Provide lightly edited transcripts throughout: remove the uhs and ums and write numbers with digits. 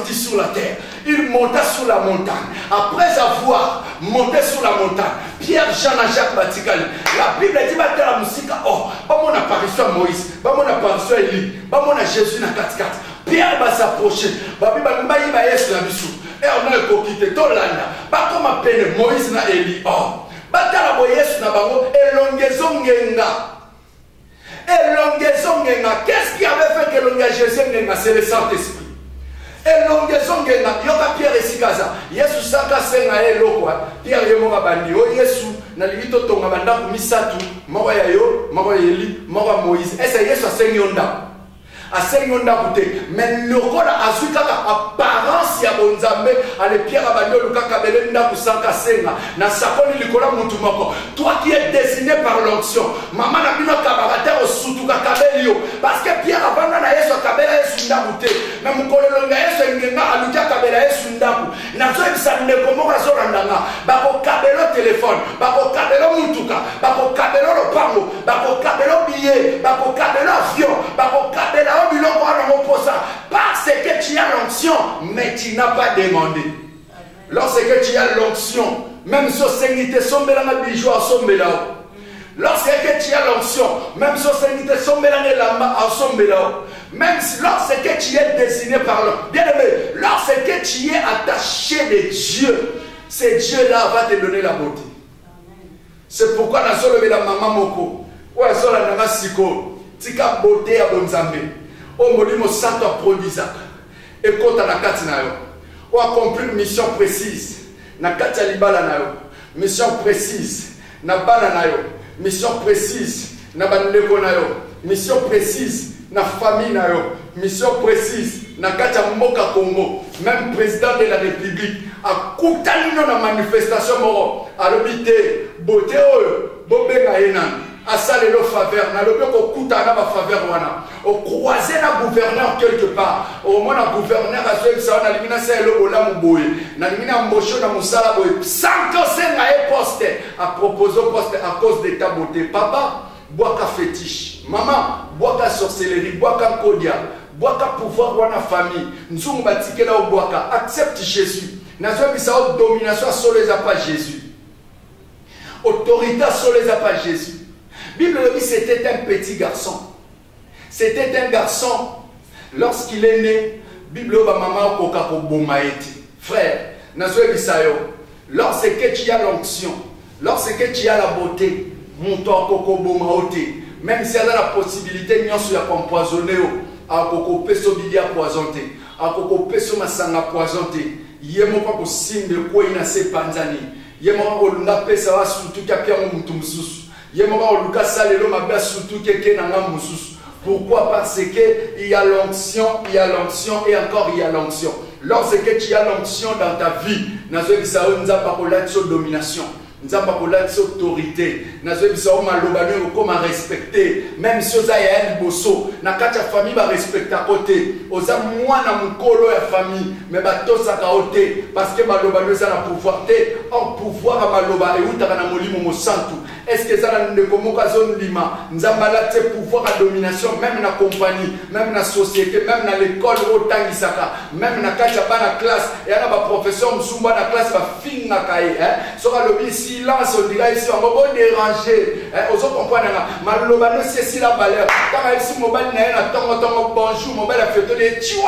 sortit sur la terre. Il monta sur la montagne. Après avoir monté sur la montagne, Pierre, Jean et Jacques Batikali. La Bible dit que la musique, oh, mon apparition à Moïse, mon apparition à Élie, mon à Jésus dans 4-4. Pierre va s'approcher. Babi Bambaï va être la mission. Et on a coquité tout l'année. Pas comme appelle Moïse na Élie. Oh, batala Moïse na bango elongezo ngenga. Elongezo ngenga. Qu'est-ce qui avait fait que l'ongezo ngenga? C'est le Saint-Esprit. Elongezo ngenga. Yoka Pierre et Sikaza. Yesu saka senga elokwa. Pierre yemoka bandi. O Yesu na limito tonga banda misatu. Moko ya yo, moko ya Élie, moko ya Moïse. Esa Yesu asengyonda. Asengyonda kute. Mais le rôle a su kaka apparence ya bonzambe. Ale Pierre abandi luka kabele nda kusaka senga. Na sakoni likola mutu moko. Toi qui es désigné par l'onction. Maman na bino kabarate o sutuka kabeli yo. Parce que Pierre abanda na Yesu kabela Yesu nda kute. Mais mukolelo nga Yesu ngenga aluka kabela Yesu nda ku. Na zo ebisa ndeko moko azorandanga. Bako kabelo téléphone, bako kabelo mutuka, bako kabelo lopango, bako kabelo billet, bako kabelo avion, bako kabelo biloko wana moposa. Parce que tu as l'onction, mais tu n'as pas demandé. Lorsque tu as l'onction, même si tu sombela na bijou sombela. Lorsque tu as l'onction, même si tu sombela na lamba sombela. Même si lorsque tu es désigné par l'homme, bien aimé, lorsque tu es attaché de Dieu, c'est Dieu-là va te donner la beauté. C'est pourquoi dans ce levé la maman moko, ouais, sur la nama siko, tika beauté à bonzambe. O molimo santo a produisa. Et quand on a katina yo, on a accompli une mission précise. Na katia libala na yo, mission précise. Na bala na yo, mission précise. Na bandeko na yo, mission précise. Na famille na yo, mission précise. Na katia mboka Congo, même président de la République a koutani na manifestation moro. Alobité beauté oyo, bobenga enan. À ça les faveurs, na lobe ko kutana ba faveur wana. Au croiser na gouverneur quelque part. Au moins na gouverneur a fait ça na limina c'est le bola muboye. Na limina mbosho na musala boye. Sans que c'est na poste à proposer poste à cause de ta beauté. Papa, bois ka fétiche. Maman, bois ka sorcellerie, bois ka kodia, bois ka pouvoir wana famille. Nzungu batikela au bois ka accepte Jésus. Na zo bisa domination sur les pas Jésus. Autorité sur les pas Jésus. Bible dit c'était un petit garçon. C'était un garçon. Lorsqu'il est né, Bible va maman koka ko bomaeti. Frère, nazoe bisayo. Lorsque tu as l'onction, lorsque tu as la beauté, mon temps koko bomaoti. Même si elle a la possibilité de se empoisonner, à koko peso bili empoisonné, à koko peso masanga empoisonné. Yemo pas ko signe de quoi il n'a se panzani. Yemo ko lunga pesa wa surtout kapia mutu mususu. Pourquoi? Parce qu'il y a l'onction, il y a l'onction et encore il y a l'onction. Lorsque tu as l'onction dans ta vie, nous avons domination. Nous avons autorité. Nous avons comme respecter. Même si vous avez un bosso, na katia famille va respecter à côté. Vous avez moins na mukolo ya famille, mais bato sa kaote parce que maloba nous a pouvoir té en pouvoir à maloba et où na molimo mo santu. Est-ce que ça n'a pas de zone lima? Nous avons la pouvoir à domination, même dans la compagnie, même dans la société, même dans l'école, même dans la classe. Et dans la profession, dans la classe, va finir sur le silence, on dirait ici, on va déranger. Vous comprenez? Malobano, c'est si la valeur. Quand ici, mon bal n'est pas bonjour, mon bal a fait des tués.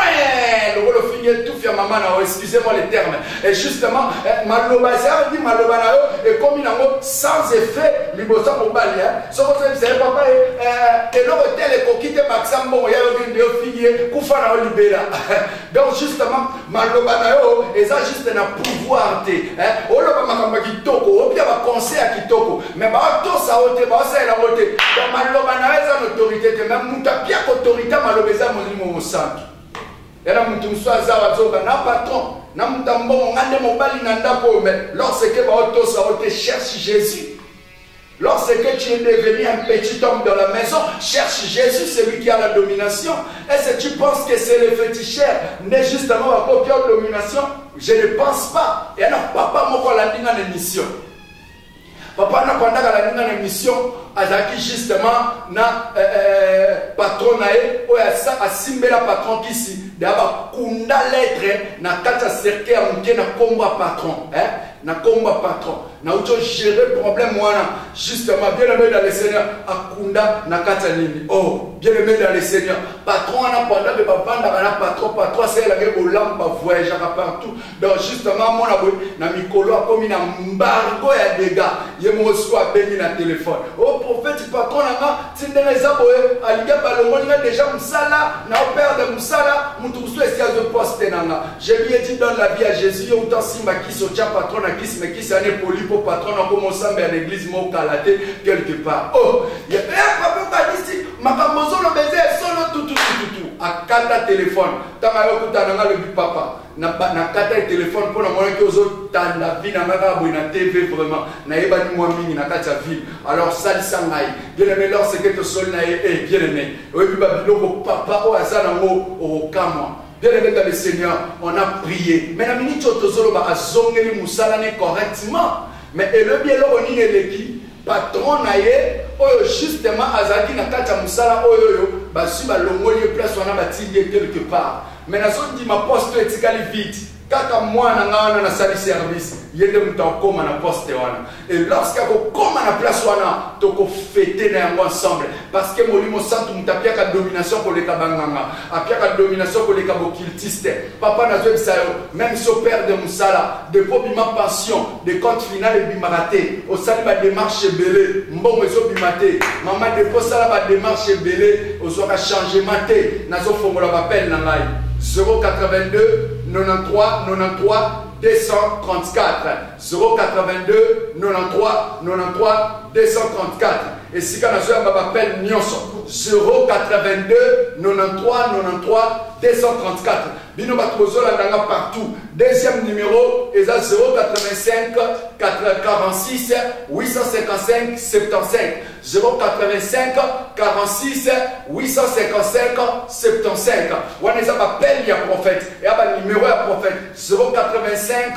Le finir tout fait maman, excusez-moi les termes. Et justement, Malobano, ça veut dire Malobano, et comme il a sans effet. Libosa mobali so ko tse papa eloko tele ko kite maxambo ya yo ndio fiye kufa na libera. Donc justement maloba na yo eza juste na pouvoir te oloba makamba kitoko opia ba conseil à kitoko mais ba to sa ote ba sa la ote donc maloba na eza autorité te même muta pia autorité maloba eza molimo mosantu era mutu mswaza wazoba na patron na mutambo ngande mobali na ndako mais lorsque ba to sa ote cherche Jésus. Lorsque tu es devenu un petit homme dans la maison, cherche Jésus, celui qui a la domination. Est-ce que tu penses que c'est le féticheur n'est justement à cause de la domination? Je ne pense pas. Et alors, papa m'a dit dans l'émission. Papa n'a pas dit dans l'émission, azaki justement na patron nae oyo asimbela patron kisi d'aba kunda lettre na kata cercle ya muke na komba patron na komba patron na uto gérer problème wana justement bien aimé dans le Seigneur akunda na kata nini oh bien aimé dans le Seigneur patron ana pendant que bavanda na patron c'est la gueule bolamba voyage partout donc justement mon abou na mikolo akomi na mbargo ya dégâts ye mo soit béni na téléphone oh prophète patron na tindela zaboe aliga balongo nga déjà musala na père de musala mutu so esias de poste nanga je lui ai dit dans la vie à Jésus autant simba qui sotia patron na kis mais qui s'année poli pour patron na comme ensemble à l'église mo kalaté quelque part oh il y a papa pas ici makambozo le baiser solo tout à kata téléphone tanga yo kutana le papa na kata téléphone pour na mona ki ozo tanda vie na ngaka boina TV vraiment na yeba ni moi mingi na kata ville alors ça sangai bien aimé lorsque que sol na e bien aimé oui babilo papa o azana ngo o kama bien aimé dans le Seigneur on a prié mais na minute tozolo ba azongeli musala ne correctement mais et le bien lo ni eleki patron na ye oyo justement azaki na kata musala oyo basi balongoli place wana batindi quelque part mais nazo dit ma poste etikali vite kaka mwana ngana na sali service yende mutakoma na poste wana et lorsque akokoma na place wana toko fêter na yango ensemble parce que molimo santu mutapia ka domination pour les kabanganga apia ka domination pour les kabokiltiste papa nazo bisayo même so père de musala de bobima pension de compte final et bimaraté au sali ba démarche belé mbongo ezo bimate maman de posala ba démarche belé au soka changement té nazo fongola ba peine na ngai 082 93 93 234 082 93 93 234 et si quand on m'appelle Nyonso 082 93 93 234 bino batozo la ndanga partout deuxième numéro est à 085 46 855 75 085 46 855 75 waneza m'appelle ya prophète et aba numéro ya prophète 085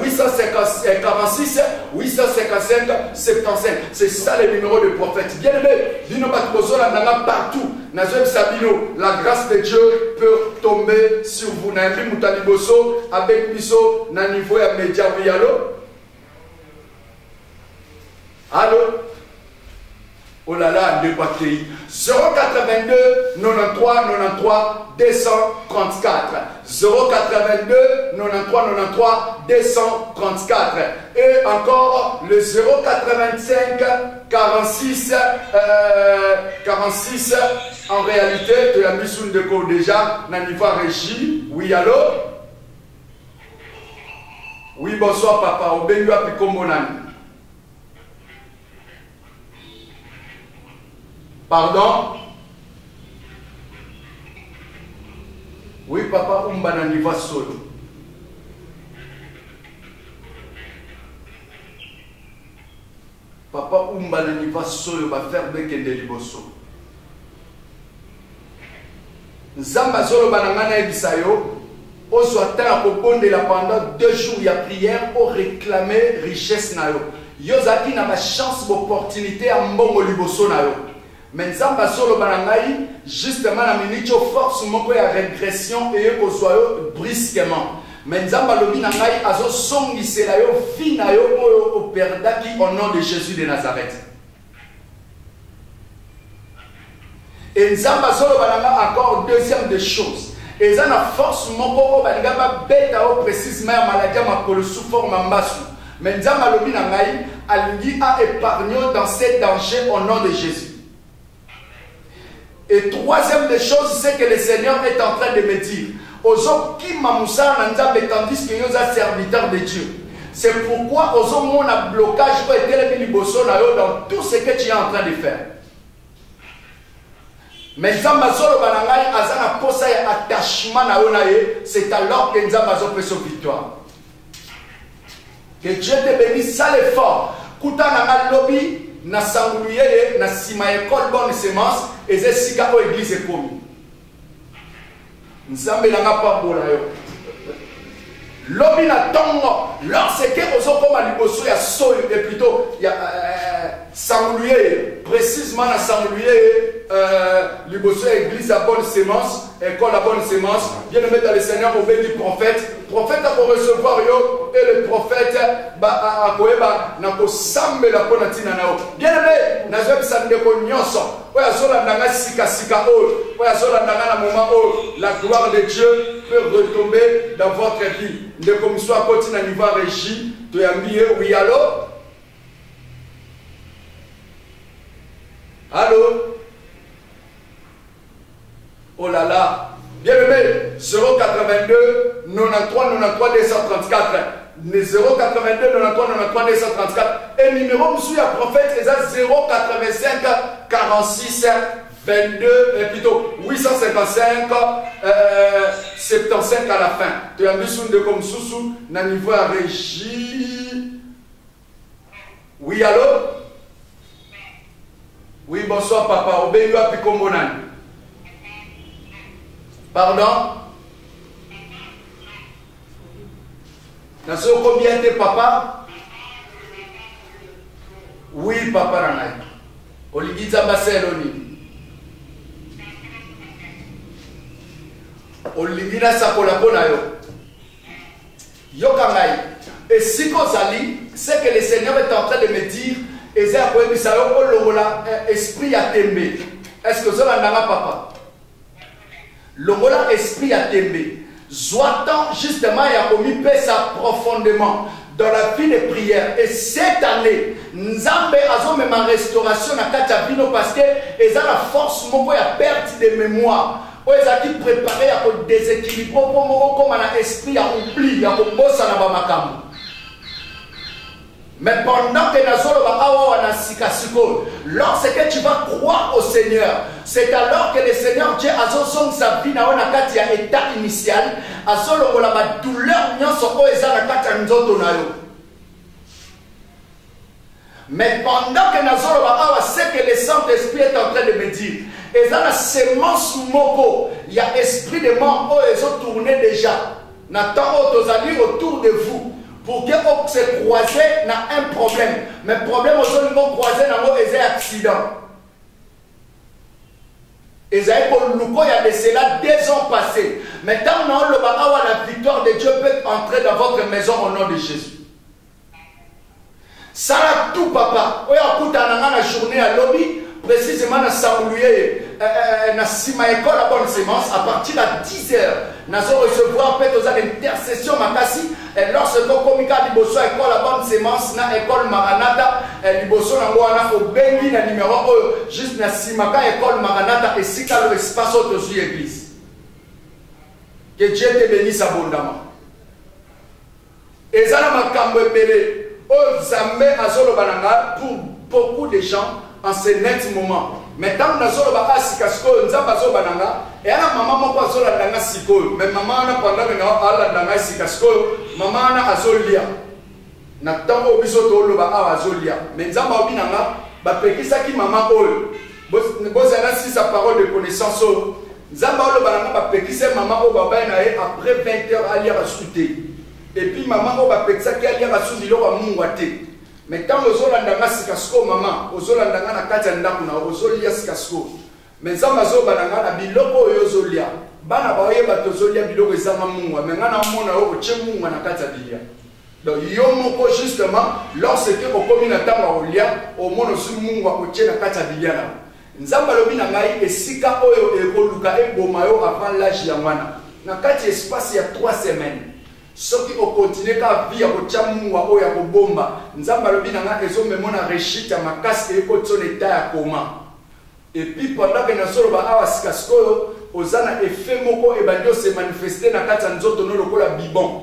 846 855 75 c'est ça le numéro de prophète bien aimé bino batozo la ndanga partout Nazem Sabino, la grâce de Dieu peut tomber sur vous. Naïmi Moutaliboso, avec Miso, na niveau ya média, oui, allô? Allô? Oh là là, de quoi pays. 082 93 93 234. 082 93 93 234. Et encore le 085 46 46 en réalité de la mission de cours déjà na niveau régie. Oui, allô? Oui, bonsoir papa. Obengu apikombonan. Pardon? Oui, papa, umbana niva solo. Papa, umbana niva solo, va faire bekende liboso. Nzamba solo banangana ebisayo. Ozo atteint au bon de la pendant 2 jours, il y a prière pour réclamer richesse nayo. Yozaki na ma chance, opportunité à mbongo liboso nayo. Mais Nzamba solo banangai justement la minute force moko ya régression et kozoyo brusquement. Mais Nzamba lobi nangai azo songisela yo fina yo o perdaki au nom de Jésus de Nazareth. Et Nzamba solo bananga encore deuxième des choses. Et ça na force moko balinga ba beta o précisément maladie makolo sous forme mbasu. Mais Nzamba lobi nangai alingi a épargné dans ces dangers au nom de Jésus. Et troisième des choses, c'est que le Seigneur est en train de me dire, Ozo qui mamoussa nanzambe tandis que nous sommes serviteurs de Dieu. C'est pourquoi Ozo mon blocage peut être liboso dans tout ce que tu es en train de faire. Mais Nzamba solo banangai azana posa ya attachement na yo na ye, c'est alors que Nzamba zo peut sa victoire. Que Dieu te bénisse, ça l'effort. Kuta na lobby na sanguluyele na sima école bonne semence et sika o église ekomi nzambe nanga pambola yo Lobina tongo, lorsque vous avez comme liboso ya soyo et plutôt ya sanglier, précisément la sanglier, liboso ya église à bonne sémence, école à bonne sémence, bien aimé dans le Seigneur au béni prophète, prophète a pour recevoir yo et le prophète a koeba na ko sambe la ponatina nao. Bien aimé, na zoe sande ko nyonso, oya zola ndanga sika sika o, oya zola ndanga na moment o, la gloire de Dieu peut retomber dans votre vie. De comme soit côté na niveau régie, tu as mis oui allô? Allô? Oh là là, bien aimé, 082 93 93 234. 082 93 93 234. Et numéro monsieur à prophète, c'est 085 46 22, plutôt 855 75 à la fin. Tu as mis de comme sous na niveau à régie. Oui, allô? Oui, bonsoir papa. Obéi à Pikombonan. Pardon? Naso combien de papa? Oui, papa Ranay. Olivier Zambaseloni. Olivina sakola bona yo. Yokangai. Et si kozali, c'est que le Seigneur est en train de me dire, Ezra ko ebisa yo ologola esprit ya tembe. Est-ce que ça va papa? Logola esprit ya tembe. Zoatan justement ya komi pesa profondément dans la vie de prière. Et cette année, Nzambe azo même en restauration na kati ya bino parce que eza la force moko ya perte de mémoire. Ils ont préparé à déséquilibrer comme un esprit à oubli, à bosser na bamakambo. Mais pendant que lorsque tu vas croire au Seigneur, c'est alors que le Seigneur Dieu a son sa vie na a état initial, a son la douleur nyonso eza na kati ya nzoto na yo. Mais pendant que c'est que le Saint-Esprit est en train de me dire, et dans la sémence moko, il y a esprit de mort, oh, ils ont tourné déjà. N'attends autour de vous. Pour que vous se croisez, n'a un problème. Mais le problème, ils vont croiser dans un accident. Et ça il y a de cela 2 ans passés. Maintenant, la victoire de Dieu peut entrer dans votre maison au nom de Jésus. Ça a tout, papa. Oui, on a une journée à lobby, précisément dans Saint-Louis, dans la école à bonne sémence, à partir de 10 h. Nous allons recevoir peut-être l'intercession Makasi. Et lorsque nous avons l'école à bonne sémence, dans l'école Maranatha, l'école au Bengi, le numéro juste dans Simaka, l'école Maranatha, et si tu as l'espace au-dessus de l'église. Que Dieu te bénisse abondamment. Et ça, pour beaucoup de gens en ce net moment. Maintenant, nous avons dit et la maman m'a pas sikoyo, mais maman a pendant que nous avons maman a azolia. Nathan obiso to loba a azolia. Mais nzamba obinanga ba pekisa ki maman oyo. Bozana si sa parole de connaissance o. Nzamba loba nanga ba pekisa maman o baba na e après 20 h ali a souté. Et puis maman o ba pekisa ki ali a souté lo ba mungwate. Mais quand vous avez un maman, vous avez un kati ndakuna, vous avez un mais nzamba zo bananga na biloko yo zolia. Bana ba yeba to zolia biloko ezanga mungwa, mais ngana mona o che mungwa na kati bilia. Donc yo moko justement lorsque vous komi na tanga olia, o mono su mungwa o che na kati bilia na. Nzamba lobi na ngai esika oyo ekoluka eboma yo avant l'âge ya mwana. Na kati espace ya 3 semaines. Ceux qui ont continué à vivre au Tchamouwa ou à Bomba, nous avons le binanga et sommes mon enrichi à ma casse et au son état à coma. Et puis pendant que nous sommes à Waskasko, aux ana effet moko et bandio se manifester dans quatre ans d'autres nous le bibon.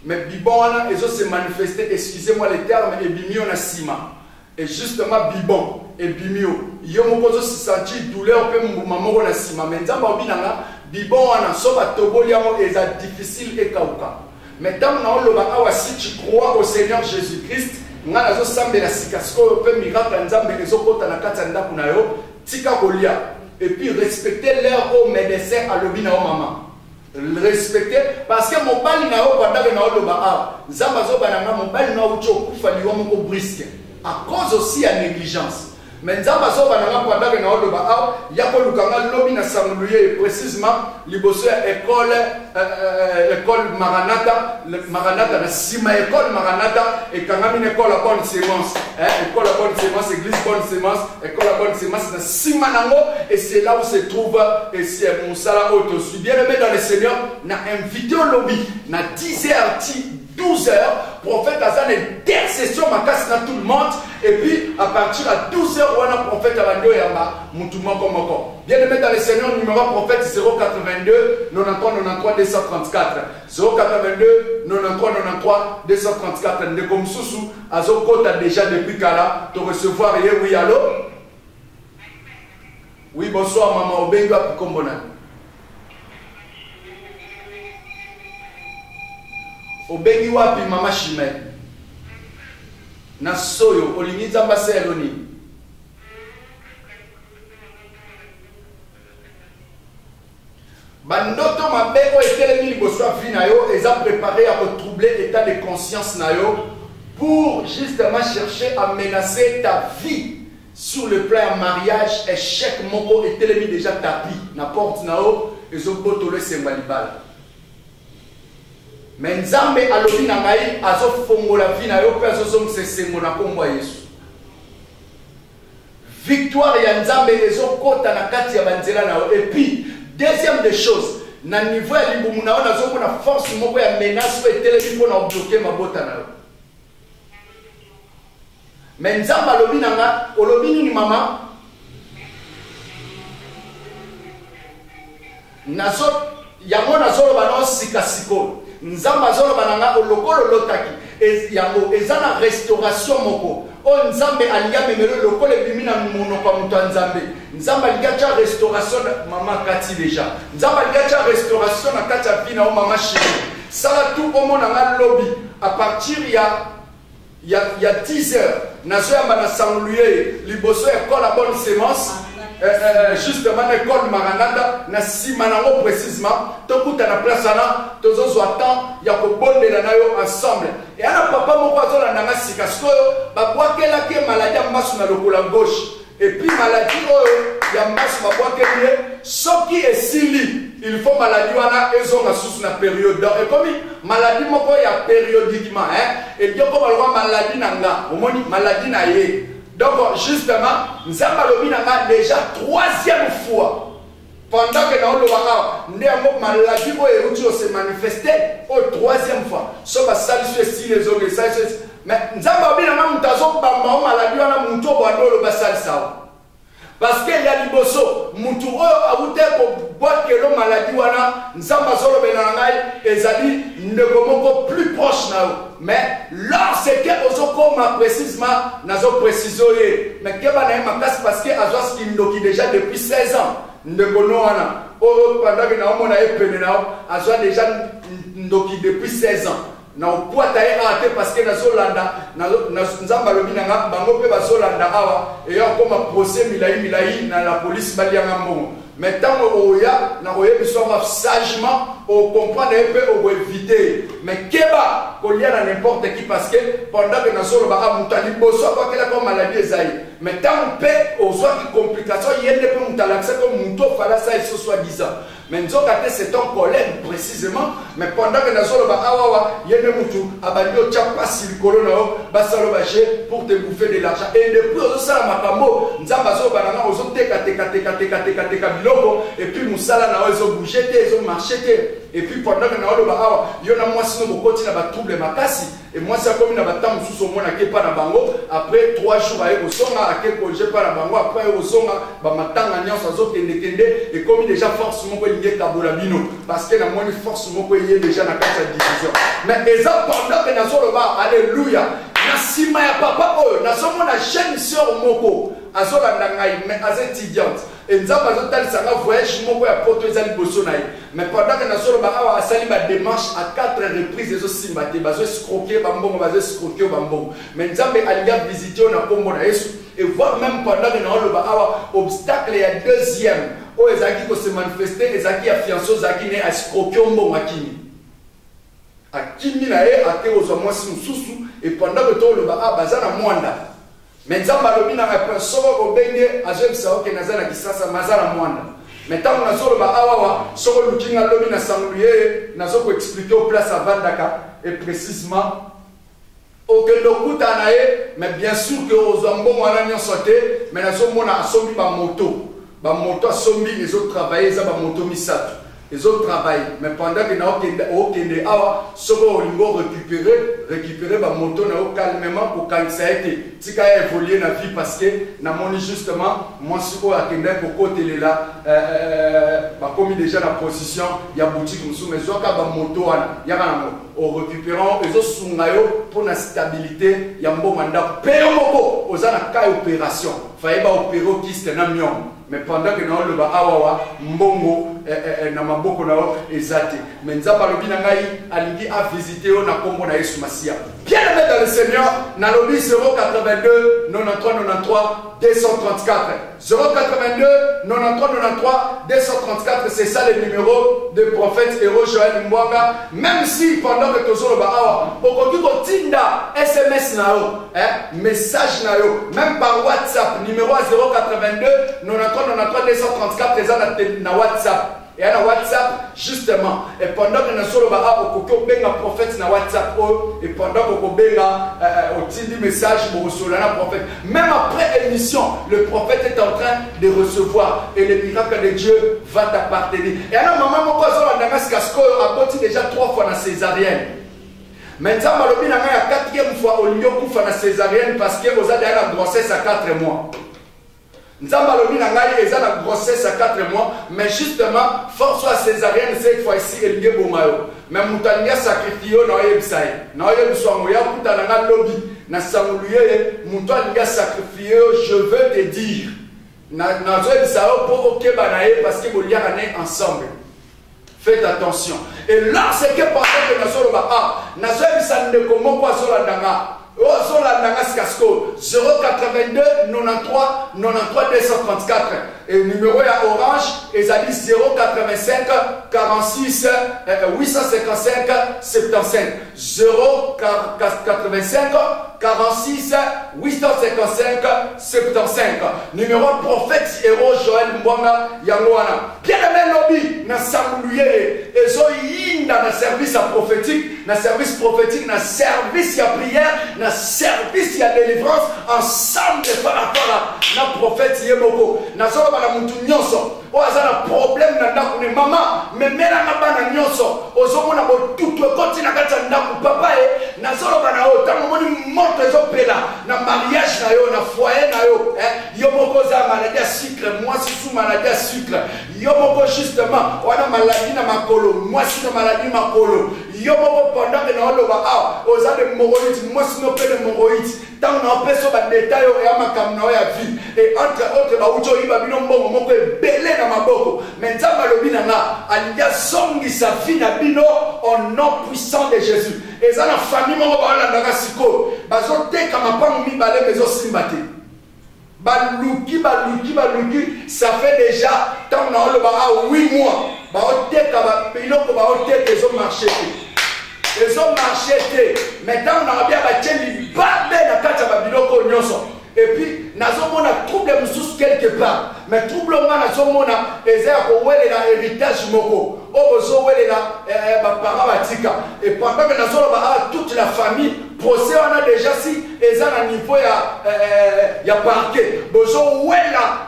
Mais bibon ana ils ont se manifester, excusez-moi les termes, et bimio na sima. Et justement bibon et bimio, yo moko se sentir douleur peu maman na sima. Mais nous avons binanga bibon ana soba tobolia et ça difficile et kauka. Maintenant, si tu crois au Seigneur Jésus-Christ, tu as et puis respecter l'heure au médecin à l'obina au maman. respecter parce que mon bali na yo pendant que na yo ba nzamba zo bananga mon bali na ucho kufa liwa moko brisque à cause aussi à négligence. Mais nzamba zo bananga pendant que na yo ba ya ko lukanga lobi na samuluye précisément liboso école Maranatha Maranatha na sima école Maranatha et kangami une école à bonne sémence école à bonne sémence église bonne sémence école à bonne sémence na sima nango et c'est là où se trouve et c'est mon sala auto bien aimé dans le Seigneur na invité au lobby na 10h 12h, prophète Azan intercession ma casse dans tout le monde et puis à partir à 12h on a prophète Abando Yamba Moutouma Komoko. Bien aimé dans le Seigneur numéro prophète 082 93 93 234 082 93 93 234 Ndekom Sousou Azoko t'as déjà depuis Kala te recevoir hier oui allô. Oui bonsoir maman Obenga Pukombona. Obengi wapi mama Shime na soyo olimiza baseloni bandoto mabeko etelemi liboso afi na yo eza préparé à retroubler l'état de conscience na yo pour justement chercher à menacer ta vie sur le plan mariage échec moko etelemi déjà tapis na porte na yo ezobotolo semba libala. Mais Nzambe alobi na ngai azofongola vie na yo pe azozongisa esengo na kombo ya Yesu. Victoire ya Nzambe ezokota na kati ya banzela na yo. Et puis deuxième des choses na niveau ya libumu na yo nazomona force moko ya menace etelemi mpona obloke mabota na yo. Mais Nzambe alobi na nga olobi nini mama nazo yango nazoloba no sikasiko Nzamba zolo bananga olokolo lotaki yango ezana restauration moko o Nzambe alia memelo lokolo bimina muno kwa mutu Nzambe Nzamba ligacha restauration mama kati déjà Nzamba ligacha restauration na kati ya bina o mama chérie sala tout au monde na lobby à partir il y a 10 heures nazo ya bana samuluye liboso école à bonne sémence justement l'école Maranatha na sima nango précisément tokuta na place ana tozozo attend ya ko bondela na yo ensemble et ana papa moko azolanda nga sika soyo babwakela ke maladie ya masu na lokola gauche et puis maladie oyo ya masu babwakeli soki esili il faut maladie wana ezonga susu na période et comme maladie moko ya périodiquement et bien comme alwa maladie nanga omoni maladie na ye. Donc justement, nous avons déjà troisième fois pendant que nous avons maladie se manifester au troisième fois. Sauf que ça les mais nous avons maladie parce qu'il y a des bosso, mutu oyo abute ko boakelo maladie wana nzamba zolo benangai ezali ndeko moko plus proche na yo. Mais lorsque ozokoma précisément nazo préciser mais keba na makasi parce que azwa skindoki déjà depuis 16 ans ndeko no wana o pendant que na omona epene na azwa déjà ndoki depuis 16 ans. Na opwata ate parce que nazolanda nzamba lobi nanga bango pe bazolanda awa et ya koma procès milai na la police balianga mbongo mais tant oya na oyebiso sagement au comprendre un peu au éviter mais keba kolia na n'importe qui parce que pendant que nazolo ba mutali boso kwa kila comme maladie ezai mais tant pe au soit complication yende pe mutalaxa comme muto fala ça et ce soit disant mais nous c'est un collègue précisément mais pendant que nazolo ba awa yende mutu abalio chapa silikolo nao basalo baché pour te bouffer de l'argent et depuis au sala makambo nzamba zo banana ozo teka biloko et puis musala na ozo bouger te ozo marcher et puis pendant que na oloba awa yona mwasi no bokoti na ba trouble makasi et moi ça comme na batam suso mona ke pa na bango après 3 jours aye osonga ake congé pa na bango après osonga ba matanga nyonso azo kende et comme déjà force moko linge kabola bino parce que na moni force moko yé déjà na kati division mais eza pendant que na zoloba alléluia na sima ya papa oyo na somona jeune sœur moko azolanda ngai mais az étudiante et nzamba azotalisa nga voyage moko ya poto eza liboso na ye mais pendant que nazoloba awa asali ba démarche à 4 reprises ezosimba te bazo escroquer bambongo bazo escroquer bambongo mais nzambe alinga visiter na kombo na Yesu et voir même pendant que le obstacle il y a deuxième où les gens qui se manifester les gens qui fiancé aux qui ne escroquent bon akini akini na e ate aux moins sous et pendant que tout le bazana mwanda mais nzamba lobi na pas soko obenge ajem sao ke nazana kisasa mazana mwanda mais tant on a solo awawa soko lukinga lobi na sanglier na soko expliquer au place à Vandaka et précisément aucun dokuta nae mais bien sûr que aux ambon wana nyosote mais na so mona asombi ba moto asombi les autres travailler za ba moto misato les autres travaillent, mais pendant que nous avons récupérer ma moto calmement pour quand ça a été. Si ça a évolué dans la vie parce que nous avons justement, moi je suis pour côté là, comme déjà dans la position, il y a boutique, mais si on a une moto, il y a un récupérant, les autres pour la stabilité, il y a un bon mandat. Payons aux opération. Il faut opérer au kyste na mion. Mais pendant que nous avons le awawa, mbongo, na maboko na o ezate. Mais nous avons le binangai, alingi a visité au na kombo na Yesu Masia. Bien aimé dans le Seigneur, na lobi 082 93 93 234. 082 93 93 234, c'est ça le numéro de prophète héros Joël Mbwanga. Même si pendant que tu as le awa, beaucoup de tinda SMS na o, message na yo, même par WhatsApp, numéro 082 93 93 234, les gens na WhatsApp. Et à WhatsApp, justement, et pendant que nous sommes là, on a un prophète na WhatsApp, et pendant qu'on a un message pour recevoir un prophète, même après l'émission, le prophète est en train de recevoir, et le miracle de Dieu va t'appartenir. Et alors, maman, mon cousin, on a déjà 3 fois dans césarienne. Maintenant, je vais la 4e fois au lieu de faire la césarienne parce que vous avez la grossesse à 4 mois. Nzamba lobi na ngai eza na grossesse à 4 mois, mais justement force à césarienne cette fois-ci elle est bomayo. Mais mutania sacrifié na yebisai. Na yebiswa ngoya kuta na lobi na samuluye mutania sacrifié, je veux te dire. Na yebisao pour okeba na ye parce que bolia ane ensemble. Faites attention. Et là c'est que pendant que na solo ba na yebisa ndeko moko azola ndanga 082 93 93 234 et le numéro est orange et ça dit 085 46 855 75 085 46 855 75 numéro prophète héros Joël Mbwanga Yangwana. Bien aimé lobby na samuluye ezo yinda na service prophétique, na service prophétique, na service ya prière, na service ya délivrance ensemble par rapport à na prophète yemoko na solo bana mutu nyonso o azana problème na ndaku ne mama memela na bana nyonso ozomona botutu ekoti na kati ya ndaku papa e na solo bana o tango moni moto ezopela na mariage na yo na foyer na yo yo moko za maladie ya sucre moi si sous maladie ya sucre yo moko justement wana maladie na makolo moi si na maladie makolo yo moko pendant que na oloba oza de hémorroïdes moi si no pe de hémorroïdes tant na peso ba détail o ya makamna ya vie et entre autres ba ucho iba bino mbongo moko ebele na maboko mais nzamba lobi na nga alia songi sa vie na bino au nom puissant de Jésus et ça la famille moko ba la ndaka siko bazo teka mapango mibale mezo simbate baluki ça fait déjà tant na oloba 8 mois ba oteka ba biloko ba oteka ezo marché. Les hommes marchaient, maintenant on a bien battu les babes na kata babiloko nyonso. Et puis nazomona trouble mususu quelque part. Mais trouble nga nazomona eza ko welela héritage moko. Obozo welela ba parents batika. Et pendant que nazoloba toute la famille procès on a déjà si eza na niveau ya parquet. Bozo wela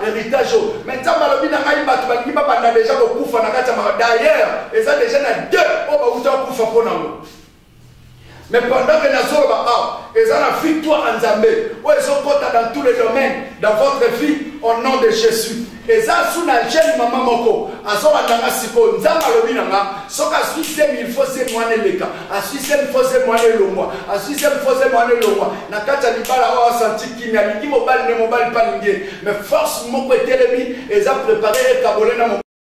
héritage. Maintenant balobi na ngai batu bakiba banda déjà ko kufa na kata d'ailleurs eza déjà na 2 oba uta kufa pona ngo. Mais pendant que nous sommes ils ont la victoire en Zambé, où ils sont dans tous les domaines, dans votre vie, au nom de Jésus. Et ça, sous la jeune maman moko, à son endroit, siko, nzamba lobinanga, soka suisse il faut se moine leka, à suisse il faut se moine lomwa, à suisse il faut se moine lomwa. Nakata libala wa senti kimia, liki mobile ne mobile pas lingé, mais force moko etelemi, ils ont préparé le cabolé na